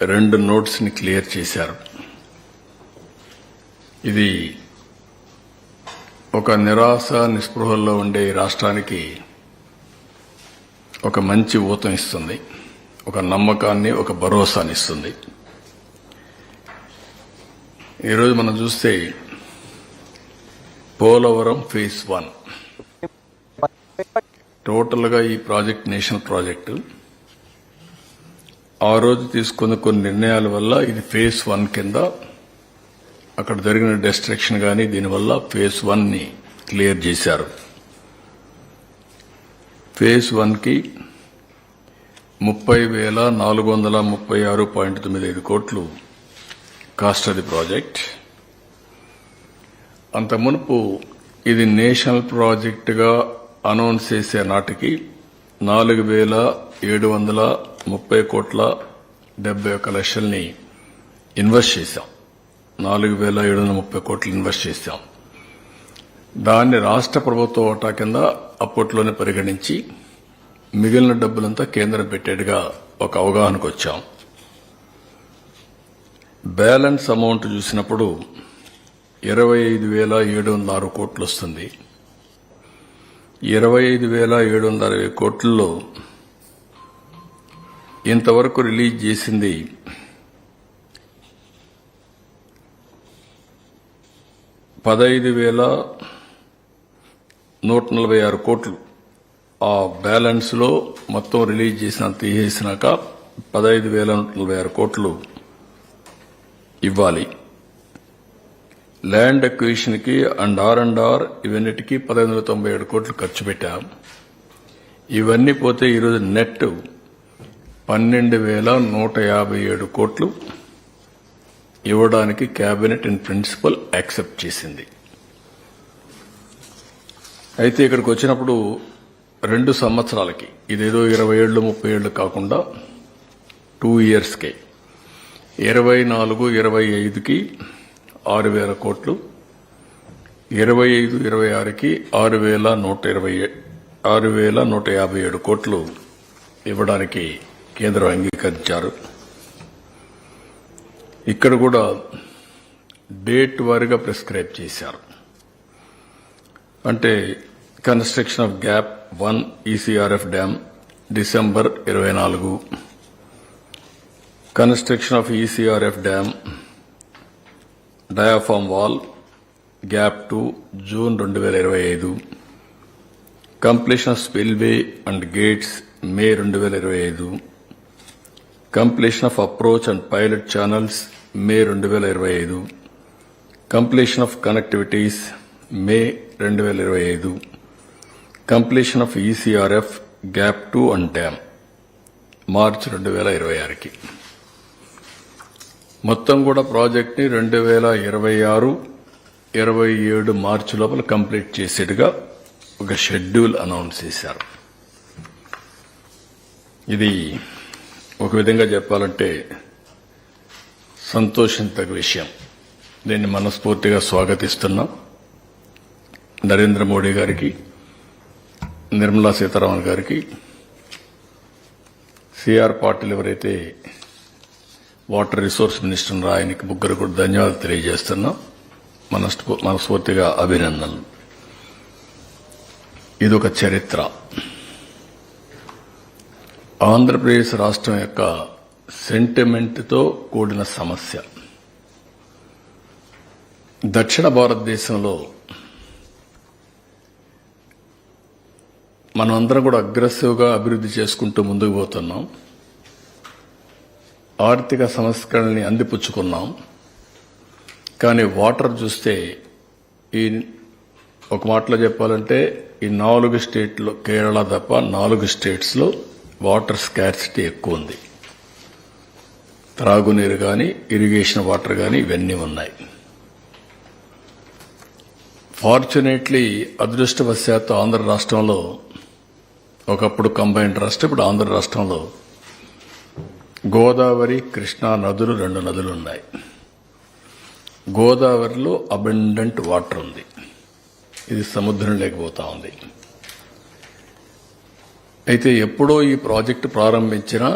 2 notes ని clear చేశారు. ఇది ఒక నిరాశ నిస్పృహల్లో ఉండే రాష్ట్రానికి ఒక మంచి ఊతం ఇస్తుంది, ఒక నమ్మకాన్ని, ఒక భరోసాని ఇస్తుంది. ఈరోజు మనం చూస్తే పోలవరం ఫేజ్ 1 టోటల్ గా ఈ ప్రాజెక్ట్ నేషనల్ ప్రాజెక్టు. ఆ రోజు తీసుకున్న కొన్ని నిర్ణయాల వల్ల ఇది ఫేజ్ 1 కింద అక్కడ జరిగిన డిస్ట్రక్షన్ గాని దీనివల్ల ఫేజ్ 1 ని క్లియర్ చేశారు. ఫేజ్ 1 కి 30,436.95 కోట్లు కాస్ట్ ఆఫ్ ది ప్రాజెక్ట్. అంత మునుపు ఇది నేషనల్ ప్రాజెక్ట్ గా అనౌన్స్ చేసే నాటికి 4,730,71,00,000ని ఇన్వెస్ట్ చేశాం. 4,730 కోట్లు ఇన్వెస్ట్ చేశాం. దాన్ని రాష్ట్ర ప్రభుత్వ వాటా కింద అప్పట్లోనే పరిగణించి మిగిలిన డబ్బులంతా కేంద్రం పెట్టేట్టుగా ఒక అవగాహనకు వచ్చాం. బ్యాలెన్స్ అమౌంట్ చూసినప్పుడు 25,706 కోట్లు వస్తుంది. 25,760 కోట్లలో ఇంతవరకు రిలీజ్ చేసింది 15,146 కోట్లు. ఆ బ్యాలెన్స్ లో మొత్తం రిలీజ్ తీసేసినాక 15,146 కోట్లు ఇవ్వాలి. ల్యాండ్ అక్విజిషన్ కి అండ్ ఆర్ ఇవన్నిటికీ 1,597 కోట్లు ఖర్చు పెట్టాం. ఇవన్నీ పోతే ఈరోజు నెట్ 12,157 కోట్లు ఇవ్వడానికి కేబినెట్ ఇన్ ప్రిన్సిపల్ యాక్సెప్ట్ చేసింది. అయితే ఇక్కడికి వచ్చినప్పుడు 2 సంవత్సరాలకి, ఇదేదో 20 ఏళ్లు 30 ఏళ్లు కాకుండా 2 ఇయర్స్కే 24-25కి 6,000 కోట్లు, 25-26కి 6,157 కోట్లు ఇవ్వడానికి కేంద్రం అంగీకరించారు. ఇక్కడ కూడా డేట్ వారీగా ప్రిస్క్రైబ్ చేశారు. అంటే construction of gap 1 ECRF dam December 24, construction of ECRF dam diaphragm wall gap 2 June 2025, completion of spillway and gates May 2025, completion of approach and pilot channels May 2025, completion of connectivities May 2025, completion of ECRF gap 2 and dam March 2026కి. మొత్తం కూడా project ని 2026-27 మార్చి లోపల complete చేసేట్టుగా ఒక schedule announce చేశారు. ఇది ఒక విధంగా చెప్పాలంటే సంతోషించదగ్గ విషయం. దీన్ని మనస్ఫూర్తిగా స్వాగతిస్తున్నాం. నరేంద్ర మోడీ గారికి, నిర్మలా సీతారామన్ గారికి, సిఆర్ పాటిల్ ఎవరైతే వాటర్ రిసోర్స్ మినిస్టర్ ఉన్నారో ఆయనకి ముగ్గురు కూడా ధన్యవాదాలు తెలియజేస్తున్నాం. మనస్ఫూర్తిగా అభినందనలు. ఇదొక చరిత్ర. ఆంధ్రప్రదేశ్ రాష్ట్రం యొక్క సెంటిమెంట్తో కూడిన సమస్య. దక్షిణ భారతదేశంలో మనమందరం కూడా అగ్రెసివ్గా అభివృద్ధి చేసుకుంటూ ముందుకు పోతున్నాం. ఆర్థిక సంస్కరణల్ని అందిపుచ్చుకున్నాం. కానీ వాటర్ చూస్తే ఈ ఒక మాటలో చెప్పాలంటే ఈ 4 స్టేట్లో, కేరళ తప్ప 4 స్టేట్స్లో వాటర్ స్కార్సిటీ ఎక్కువ ఉంది. త్రాగునీరు కానీ, ఇరిగేషన్ వాటర్ కానీ ఇవన్నీ ఉన్నాయి. ఫార్చునేట్లీ అదృష్టవశాత్తు ఆంధ్ర రాష్ట్రంలో, ఒకప్పుడు కంబైన్డ్ రాష్ట్రం, ఇప్పుడు ఆంధ్ర రాష్ట్రంలో గోదావరి, కృష్ణా నదులు 2 నదులు ఉన్నాయి. గోదావరిలో అబండెంట్ వాటర్ ఉంది. ఇది సముద్రం లేకపోతా ఉంది. అయితే ఎప్పుడో ఈ ప్రాజెక్టు ప్రారంభించినా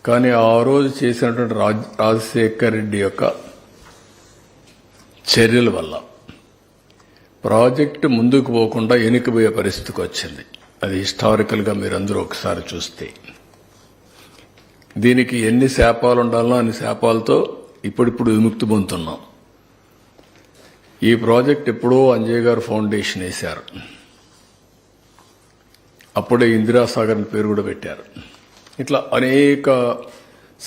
కానీ ఆ రోజు చేసినటువంటి రాజశేఖర్ రెడ్డి యొక్క చర్యల వల్ల ప్రాజెక్టు ముందుకు పోకుండా వెనుకబోయే పరిస్థితికి వచ్చింది. అది హిస్టారికల్గా మీరందరూ ఒకసారి చూస్తే దీనికి ఎన్ని శాపాలు ఉండాలో అన్ని శాపాలతో ఇప్పుడిప్పుడు విముక్తి పొందుతున్నాం. ఈ ప్రాజెక్ట్ ఎప్పుడో అంజయ్ గారు ఫౌండేషన్ వేశారు. అప్పుడే ఇందిరాసాగర్ పేరు కూడా పెట్టారు. ఇట్లా అనేక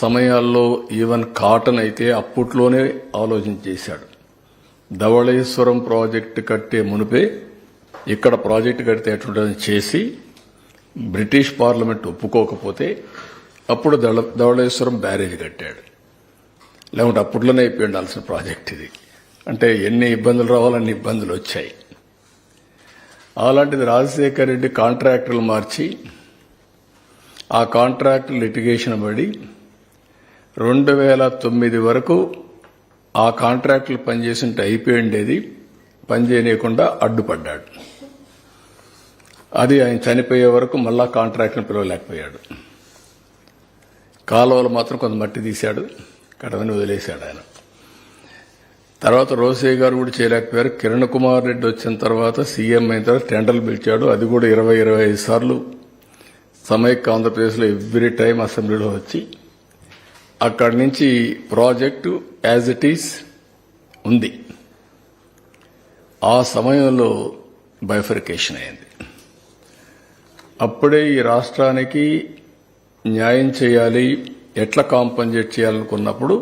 సమయాల్లో ఈవెన్ కాటన్ అయితే అప్పట్లోనే ఆలోచన చేశాడు. ధవళేశ్వరం ప్రాజెక్టు కట్టే మునిపే ఇక్కడ ప్రాజెక్టు కడితే ఎట్లుంటుందని చేసి బ్రిటిష్ పార్లమెంట్ ఒప్పుకోకపోతే అప్పుడు ధవళేశ్వరం బ్యారేజ్ కట్టాడు. లేకుంటే అప్పట్లోనే అయిపోయి ఉండాల్సిన ప్రాజెక్ట్ ఇది. అంటే ఎన్ని ఇబ్బందులు రావాలన్ని ఇబ్బందులు వచ్చాయి. అలాంటిది రాజశేఖర్ రెడ్డి కాంట్రాక్టర్లు మార్చి ఆ కాంట్రాక్టర్ లిటిగేషన్ పడి 2009 వరకు ఆ కాంట్రాక్టులు పనిచేసింటే అయిపోయిండేది, పనిచేయకుండా అడ్డుపడ్డాడు. అది ఆయన చనిపోయే వరకు మళ్ళా కాంట్రాక్ట్ని పిలవలేకపోయాడు. కాలువలు మాత్రం కొంత మట్టి తీశాడు, కడవని వదిలేశాడు ఆయన. తర్వాత రోసయ్య గారు కూడా చేయలేకపోయారు. కిరణ్ కుమార్ రెడ్డి వచ్చిన తర్వాత సీఎం అయిన తర్వాత టెండర్లు పిలిచాడు. అది కూడా 20-25 సార్లు సమైక్య ఆంధ్రప్రదేశ్లో ఎవ్రీ టైం అసెంబ్లీలో వచ్చి అక్కడి నుంచి ప్రాజెక్టు యాజ్ ఇట్ ఈస్ ఉంది. ఆ సమయంలో బైఫర్కేషన్ అయింది. అప్పుడే ఈ రాష్ట్రానికి న్యాయం చేయాలి, ఎట్లా కాంపన్సేట్ చేయాలనుకున్నప్పుడు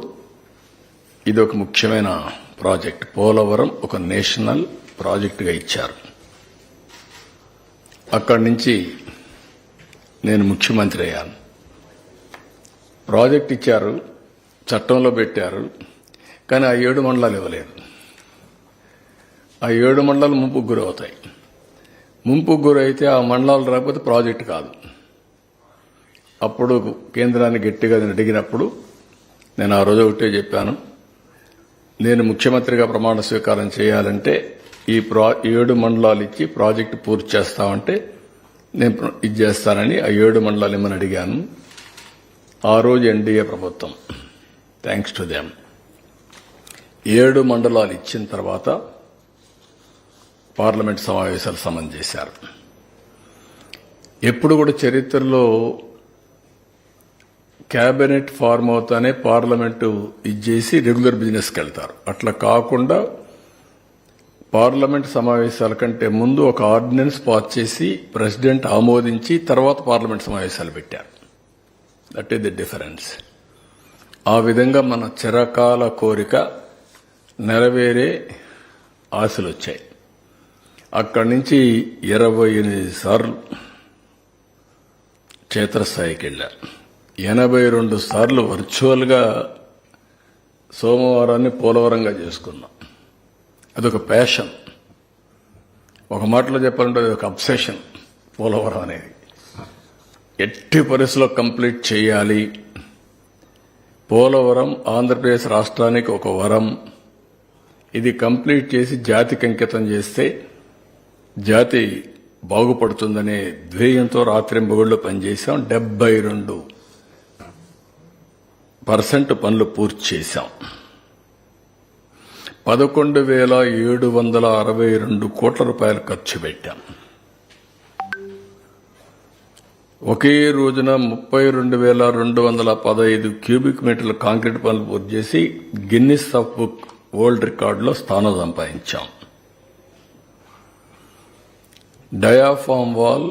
ఇది ఒక ముఖ్యమైన ప్రాజెక్ట్. పోలవరం ఒక నేషనల్ ప్రాజెక్టుగా ఇచ్చారు. అక్కడి నుంచి నేను ముఖ్యమంత్రి అయ్యాను. ప్రాజెక్ట్ ఇచ్చారు, చట్టంలో పెట్టారు, కానీ ఆ 7 మండలాలు ఇవ్వలేదు. ఆ 7 మండలాలు ముంపుకు గురవుతాయి. ముంపుకు గురైతే ఆ మండలాలు రాకపోతే ప్రాజెక్టు కాదు. అప్పుడు కేంద్రాన్ని గట్టిగా అడిగినప్పుడు నేను ఆ రోజు ఒకటే చెప్పాను, నేను ముఖ్యమంత్రిగా ప్రమాణ స్వీకారం చేయాలంటే ఈ 7 మండలాలు ఇచ్చి ప్రాజెక్టు పూర్తి చేస్తామంటే నేను ఇది చేస్తానని ఆ 7 మండలాలు ఏమని అడిగాను. ఆ రోజు ఎన్డీఏ ప్రభుత్వం, థ్యాంక్స్ టు దెమ్, 7 మండలాలు ఇచ్చిన తర్వాత పార్లమెంట్ సమావేశాలు సమన్ చేశారు. ఎప్పుడు కూడా చరిత్రలో కేబినెట్ ఫార్మ్ అవుతానే పార్లమెంటు ఇచ్చేసి రెగ్యులర్ బిజినెస్కి వెళ్తారు. అట్లా కాకుండా పార్లమెంట్ సమావేశాల కంటే ముందు ఒక ఆర్డినెన్స్ పాస్ చేసి ప్రెసిడెంట్ ఆమోదించి తర్వాత పార్లమెంట్ సమావేశాలు పెట్టారు. That is the difference. ఆ విధంగా మన చిరకాల కోరిక నెరవేరే ఆశలు వచ్చాయి. అక్కడి నుంచి 28 సార్లు క్షేత్రస్థాయికి వెళ్ళారు. 82 సార్లు వర్చువల్గా సోమవారాన్ని పోలవరంగా చేసుకున్నాం. అదొక ప్యాషన్. ఒక మాటలో చెప్పాలంటే అది ఒక అబ్సెషన్. పోలవరం అనేది ఎట్టి పరిస్థితుల్లో కంప్లీట్ చేయాలి. పోలవరం ఆంధ్రప్రదేశ్ రాష్ట్రానికి ఒక వరం. ఇది కంప్లీట్ చేసి జాతికి అంకితం చేస్తే జాతి బాగుపడుతుందనే ధ్యేయంతో రాత్రింబగళ్ళు పనిచేశాం. 72% పనులు పూర్తి చేశాం. 11,762 కోట్ల రూపాయలు ఖర్చు పెట్టాం. ఒకే రోజున 32,215 క్యూబిక్ మీటర్ల కాంక్రీట్ పనులు పూర్తి చేసి గిన్నిస్ ఆఫ్ బుక్ వరల్డ్ రికార్డులో స్థానం సంపాదించాం. డయాఫామ్ వాల్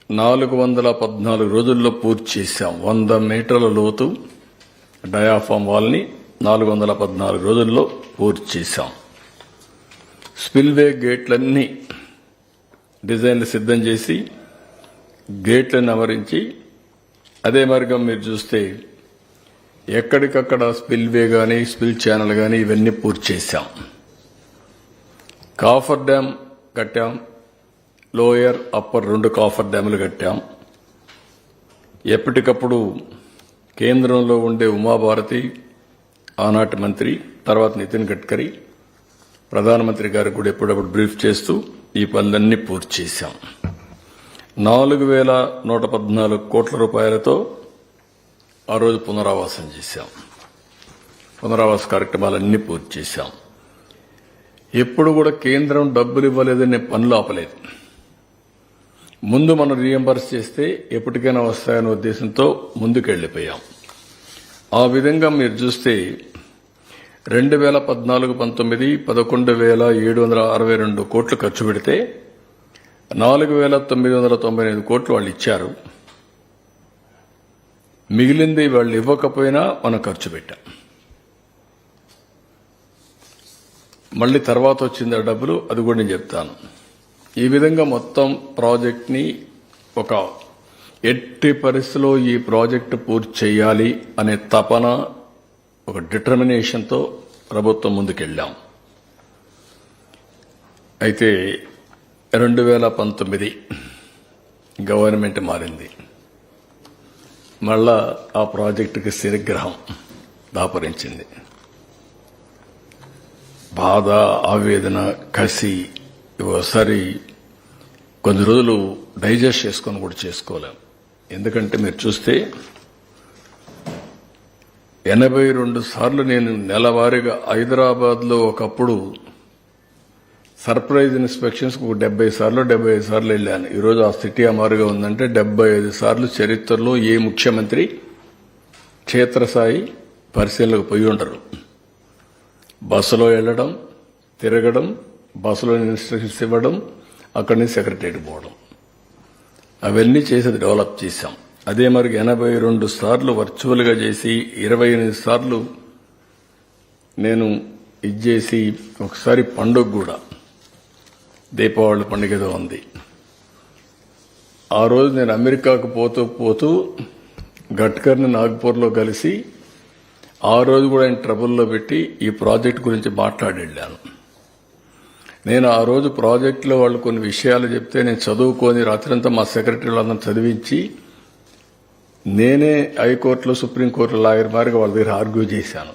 414 రోజుల్లో పూర్తి చేశాం. 100 మీటర్ల లోతు డయాఫామ్ వాల్ని 414 రోజుల్లో పూర్తి చేశాం. స్పిల్వే గేట్లన్నీ డిజైన్లు సిద్ధం చేసి గేట్లను అమరించి అదే మార్గం మీరు చూస్తే ఎక్కడికక్కడ స్పిల్వే కానీ స్పిల్ ఛానల్ కానీ ఇవన్నీ పూర్తి చేశాం. కాఫర్ డ్యామ్ కట్టాం. లోయర్ అప్పర్ 2 కాఫర్ డ్యాములు కట్టాం. ఎప్పటికప్పుడు కేంద్రంలో ఉండే ఉమాభారతి, ఆనాటి మంత్రి, తర్వాత నితిన్ గడ్కరీ, ప్రధానమంత్రి గారికి కూడా ఎప్పుడప్పుడు బ్రీఫ్ చేస్తూ ఈ పనులన్నీ పూర్తి చేశాం. 4,114 కోట్ల రూపాయలతో ఆ రోజు పునరావాసం చేశాం. పునరావాస కార్యక్రమాలన్నీ పూర్తి చేశాం. ఎప్పుడు కూడా కేంద్రం డబ్బులు ఇవ్వలేదని పనులు ఆపలేదు. ముందు మనం రీఎంబర్స్ చేస్తే ఎప్పటికైనా వస్తాయనే ఉద్దేశంతో ముందుకెళ్లిపోయాం. ఆ విధంగా మీరు చూస్తే 2014-19 11,762 కోట్లు ఖర్చు పెడితే 4,998 కోట్లు వాళ్ళు ఇచ్చారు. మిగిలింది వాళ్ళు ఇవ్వకపోయినా మనం ఖర్చు పెట్టాం. మళ్ళీ తర్వాత వచ్చింది ఆ డబ్బులు, అది కూడా నేను చెప్తాను. ఈ విధంగా మొత్తం ప్రాజెక్ట్ని ఒక ఎట్టి పరిస్థితిలో ఈ ప్రాజెక్టు పూర్తి చేయాలి అనే తపన, ఒక డిటర్మినేషన్తో ప్రభుత్వం ముందుకెళ్లాం. అయితే 2019 గవర్నమెంట్ మారింది. మళ్ళా ఆ ప్రాజెక్టుకి శనిగ్రహం దాపరించింది. బాధ, ఆవేదన, కసి ఒకసారి కొన్ని రోజులు డైజెస్ట్ చేసుకొని కూడా చేసుకోలేం. ఎందుకంటే మీరు చూస్తే 82 సార్లు నేను నెలవారీగా హైదరాబాద్లో ఒకప్పుడు సర్ప్రైజ్ ఇన్స్పెక్షన్స్ 75 సార్లు వెళ్ళాను. ఈరోజు ఆ స్థితి అమారుగా ఉందంటే 75 సార్లు చరిత్రలో ఏ ముఖ్యమంత్రి క్షేత్రస్థాయి పరిశీలనకు పోయి ఉండరు. బస్సులో వెళ్ళడం, తిరగడం, బస్సులో ఇన్స్ట్రక్షన్స్ ఇవ్వడం, అక్కడి నుంచి సెక్రటరీకి పోవడం, అవన్నీ చేసి డెవలప్ చేశాం. అదే మరి 82 సార్లు వర్చువల్గా చేసి 28 సార్లు నేను ఇచ్చేసి ఒకసారి పండుగ కూడా దీపావళి పండుగ ఏదో ఉంది. ఆ రోజు నేను అమెరికాకు పోతూ గడ్కర్ని నాగ్పూర్లో కలిసి ఆ రోజు కూడా ఆయన ట్రబుల్లో పెట్టి ఈ ప్రాజెక్ట్ గురించి మాట్లాడి వెళ్ళాను. నేను ఆ రోజు ప్రాజెక్టులో వాళ్ళు కొన్ని విషయాలు చెప్తే నేను చదువుకొని రాత్రంతా మా సెక్రటరీ వాళ్ళందరూ చదివించి నేనే హైకోర్టులో, సుప్రీంకోర్టులో లాయర్ మారిగా వాళ్ళ దగ్గర ఆర్గ్యూ చేశాను.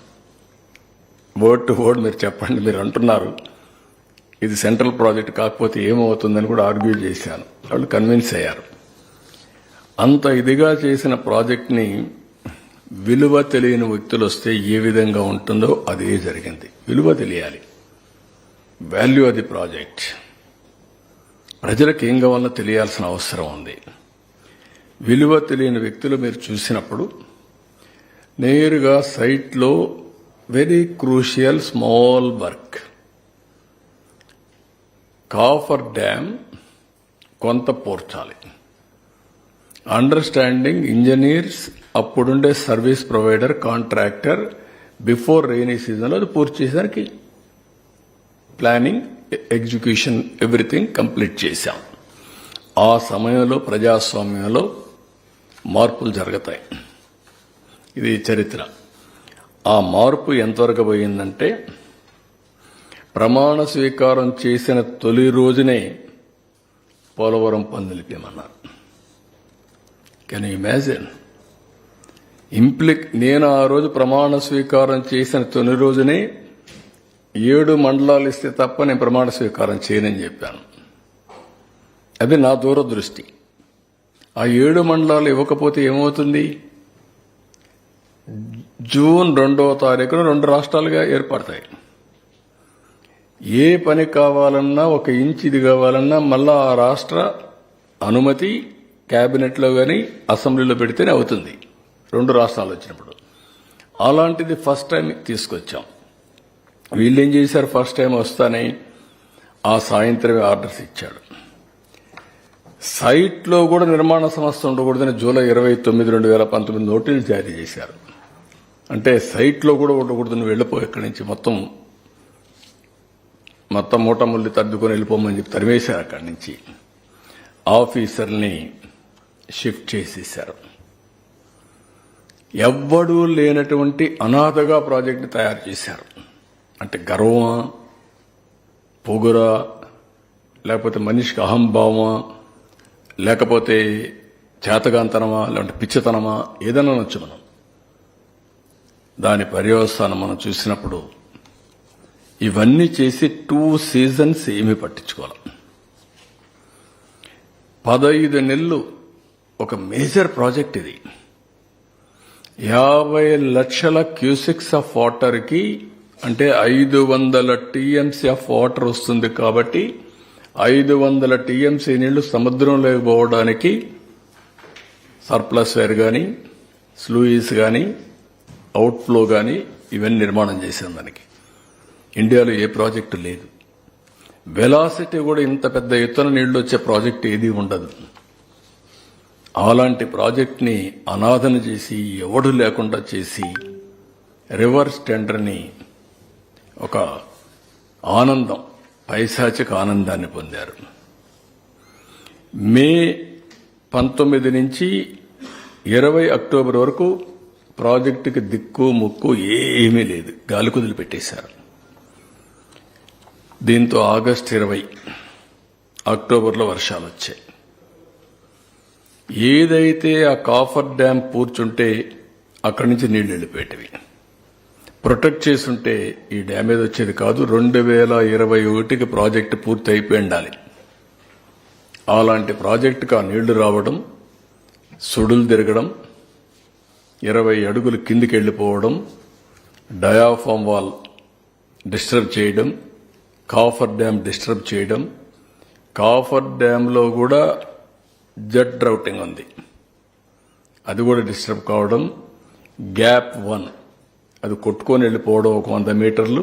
వర్డ్ టు వర్డ్ మీరు చెప్పండి, మీరు అంటున్నారు ఇది సెంట్రల్ ప్రాజెక్ట్ కాకపోతే ఏమవుతుందని కూడా ఆర్గ్యూ చేశాను. వాళ్ళు కన్విన్స్ అయ్యారు. అంత ఇదిగా చేసిన ప్రాజెక్ట్ని విలువ తెలియని వ్యక్తులు వస్తే ఏ విధంగా ఉంటుందో అదే జరిగింది. విలువ తెలియాలి, వాల్యూ అది ప్రాజెక్ట్. ప్రజలకు ఏం కావాలో తెలియాల్సిన అవసరం ఉంది. విలువ తెలియని వ్యక్తులు మీరు చూసినప్పుడు నేరుగా సైట్లో very crucial small work, coffer dam కొంత పోర్చాలి. అండర్స్టాండింగ్ ఇంజనీర్స్, అప్పుడుండే service provider, contractor before rainy సీజన్లో అది పూర్తి చేసేసరికి ప్లానింగ్, ఎగ్జిక్యూషన్ ఎవ్రీథింగ్ కంప్లీట్ చేశాం. ఆ సమయంలో ప్రజాస్వామ్యంలో మార్పులు జరుగుతాయి. ఇది చరిత్ర. ఆ మార్పు ఎంతవరకు పోయిందంటే ప్రమాణ స్వీకారం చేసిన తొలి రోజునే పోలవరం పని నిలిపేమన్నారు. Can you imagine? నేను ఆ రోజు ప్రమాణ స్వీకారం చేసిన తొలి రోజునే 7 మండలాలు ఇస్తే తప్ప నేను ప్రమాణ స్వీకారం చేయనని చెప్పాను. అది నా దూరదృష్టి. ఆ 7 మండలాలు ఇవ్వకపోతే ఏమవుతుంది? జూన్ 2వ తారీఖున 2 రాష్ట్రాలుగా ఏర్పడతాయి. ఏ పని కావాలన్నా, 1 ఇంచ్ ఇది కావాలన్నా మళ్ళా ఆ రాష్ట్ర అనుమతి కేబినెట్లో కానీ అసెంబ్లీలో పెడితేనే అవుతుంది 2 రాష్ట్రాలు వచ్చినప్పుడు. అలాంటిది ఫస్ట్ టైం తీసుకొచ్చాం. వీళ్ళేం చేశారు? ఫస్ట్ టైం వస్తానే ఆ సాయంత్రమే ఆర్డర్స్ ఇచ్చాడు. సైట్లో కూడా నిర్మాణ సంస్థ ఉండకూడదని జూలై 29, 2019 నోటీసులు జారీ చేశారు. అంటే సైట్లో కూడా ఉండకూడదు, నువ్వు వెళ్ళిపో ఇక్కడి నుంచి, మొత్తం మూటముల్లి తద్దుకొని వెళ్ళిపోమని చెప్పి తరివేశారు. అక్కడి నుంచి ఆఫీసర్ని షిఫ్ట్ చేసేశారు. ఎవ్వడూ లేనటువంటి అనాథగా ప్రాజెక్టుని తయారు చేశారు. అంటే గర్వమా, పొగురా, లేకపోతే మనిషికి అహంభావమా, లేకపోతే చేతగాంతనమా, లేదంటే పిచ్చతనమా, ఏదైనా అనొచ్చు మనం. దాని పర్యవసానం మనం చూసినప్పుడు ఇవన్నీ చేసి 2 సీజన్స్ ఏమీ పట్టించుకోవాలి. 15 నెలలు ఒక మేజర్ ప్రాజెక్ట్ ఇది. 50 లక్షల క్యూసెక్స్ ఆఫ్ వాటర్ కి అంటే 500 టీఎంసీ ఆఫ్ వాటర్ వస్తుంది. కాబట్టి 500 టీఎంసీ నీళ్లు సముద్రంలోకి పోవడానికి సర్ప్లస్ వేర్ కానీ, స్లూయిస్ కానీ, అవుట్ఫ్లో కానీ ఇవన్నీ నిర్మాణం చేశాం. దానికి ఇండియాలో ఏ ప్రాజెక్టు లేదు. వెలాసిటీ కూడా ఇంత పెద్ద ఎత్తున నీళ్లు వచ్చే ప్రాజెక్టు ఏదీ ఉండదు. అలాంటి ప్రాజెక్ట్ని అనాథన చేసి, ఎవడు లేకుండా చేసి, రివర్స్ టెండర్ని ఒక ఆనందం, పైశాచిక ఆనందాన్ని పొందారు. మే 19 నుంచి 20 అక్టోబర్ వరకు ప్రాజెక్టుకి దిక్కు ముక్కు ఏమీ లేదు, గాలి కుదిలి పెట్టేశారు. దీంతో ఆగస్టు 20 అక్టోబర్లో వర్షాలు వచ్చాయి. ఏదైతే ఆ కాఫర్ డ్యాం పూర్చుంటే అక్కడి నుంచి నీళ్లు వెళ్ళిపోయేటివి. ప్రొటెక్ట్ చేసుంటే ఈ డ్యామేజ్ వచ్చేది కాదు. 2021కి ప్రాజెక్టు పూర్తి అయిపోయి ఉండాలి. అలాంటి ప్రాజెక్టుకు ఆ నీళ్లు రావడం, సుడులు తిరగడం, 20 అడుగులు కిందికి వెళ్ళిపోవడం, డయాఫామ్ వాల్ డిస్టర్బ్ చేయడం, కాఫర్ డ్యాం డిస్టర్బ్ చేయడం. కాఫర్ డ్యాంలో కూడా జెట్ రౌటింగ్ ఉంది, అది కూడా డిస్టర్బ్ కావడం. గ్యాప్ 1 అది కొట్టుకొని వెళ్ళిపోవడం, ఒక 100 మీటర్లు.